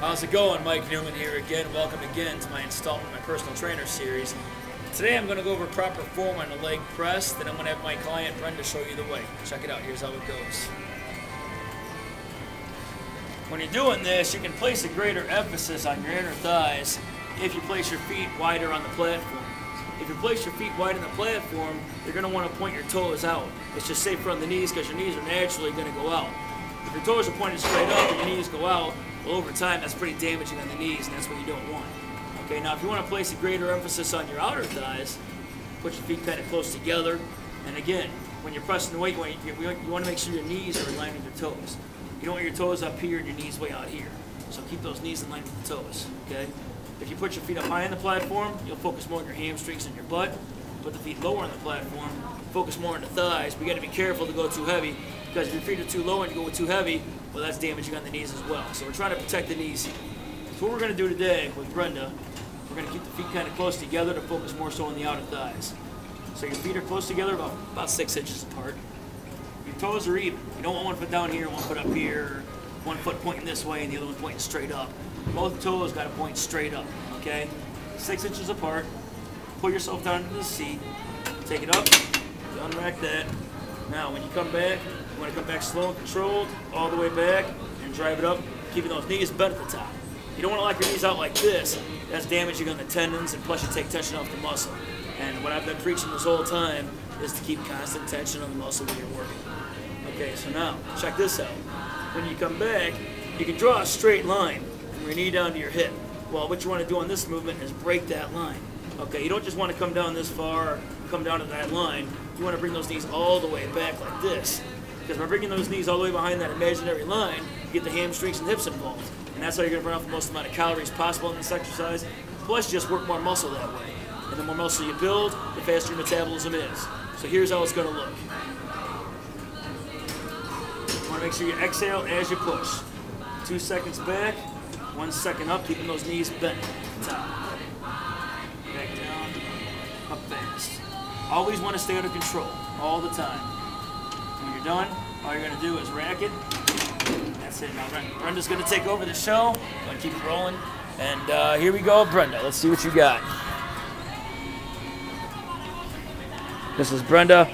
How's it going? Mike Neumann here again. Welcome again to my installment of my personal trainer series. Today I'm going to go over proper form on the leg press, then I'm going to have my client Brenda show you the way. Check it out. Here's how it goes. When you're doing this, you can place a greater emphasis on your inner thighs if you place your feet wider on the platform. If you place your feet wide on the platform, you're going to want to point your toes out. It's just safer on the knees because your knees are naturally going to go out. If your toes are pointed straight up and your knees go out, well, over time that's pretty damaging on the knees, and that's what you don't want. Okay, now if you want to place a greater emphasis on your outer thighs, put your feet kind of close together. And again, when you're pressing the weight, you want to make sure your knees are in line with your toes. You don't want your toes up here and your knees way out here. So keep those knees in line with the toes, okay? If you put your feet up high on the platform, you'll focus more on your hamstrings and your butt. Put the feet lower on the platform, focus more on the thighs. But you got to be careful to go too heavy, because if your feet are too low and you go too heavy, well, that's damaging on the knees as well. So we're trying to protect the knees here. So what we're going to do today with Brenda, we're going to keep the feet kind of close together to focus more so on the outer thighs. So your feet are close together, about 6 inches apart. Your toes are even. You don't want one foot down here, one foot up here, one foot pointing this way and the other one pointing straight up. Both toes got to point straight up, okay? 6 inches apart. Pull yourself down into the seat. Take it up. Unrack that. Now, when you come back, you want to come back slow and controlled, all the way back, and drive it up, keeping those knees bent at the top. You don't want to lock your knees out like this. That's damaging on the tendons, and plus you take tension off the muscle. And what I've been preaching this whole time is to keep constant tension on the muscle when you're working. Okay, so now, check this out. When you come back, you can draw a straight line from your knee down to your hip. Well, what you want to do on this movement is break that line. Okay, you don't just want to come down this far, come down to that line. You want to bring those knees all the way back like this. Because by bringing those knees all the way behind that imaginary line, you get the hamstrings and hips involved. And that's how you're going to burn off the most amount of calories possible in this exercise. Plus, you just work more muscle that way. And the more muscle you build, the faster your metabolism is. So here's how it's going to look. You want to make sure you exhale as you push. 2 seconds back, 1 second up, keeping those knees bent at the top. Back down, up fast. Always want to stay under control, all the time. When you're done, all you're going to do is rack it. That's it. Now Brenda's going to take over the show. I'm going to keep it rolling. And here we go, Brenda. Let's see what you got. This is Brenda,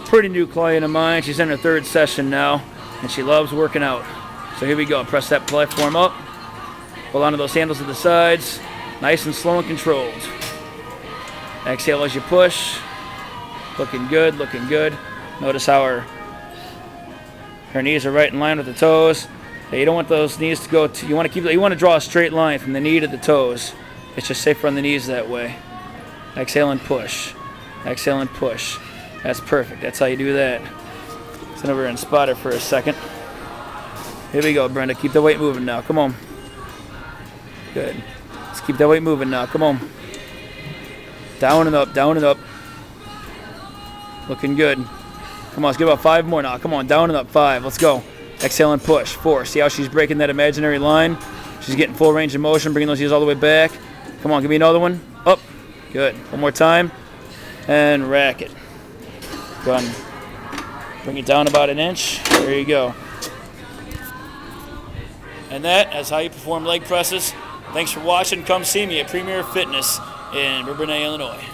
pretty new client of mine. She's in her 3rd session now, and she loves working out. So here we go. Press that platform up. Hold on to those handles to the sides. Nice and slow and controlled. Exhale as you push. Looking good, looking good. Notice how her knees are right in line with the toes. You don't want those knees to go you want to draw a straight line from the knee to the toes. It's just safer on the knees that way. Exhale and push. Exhale and push. That's perfect. That's how you do that. Sit over and spot her for a second. Here we go, Brenda. Keep the weight moving now. Come on. Good. Let's keep that weight moving now. Come on. Down and up, down and up. Looking good. Come on, let's get about 5 more now. Come on, down and up. 5. Let's go. Exhale and push. 4. See how she's breaking that imaginary line? She's getting full range of motion, bringing those knees all the way back. Come on, give me another one. Up. Good. One more time. And rack it. Done. Bring it down about 1 inch. There you go. And that is how you perform leg presses. Thanks for watching. Come see me at Premier Fitness in Bourbonnais, Illinois.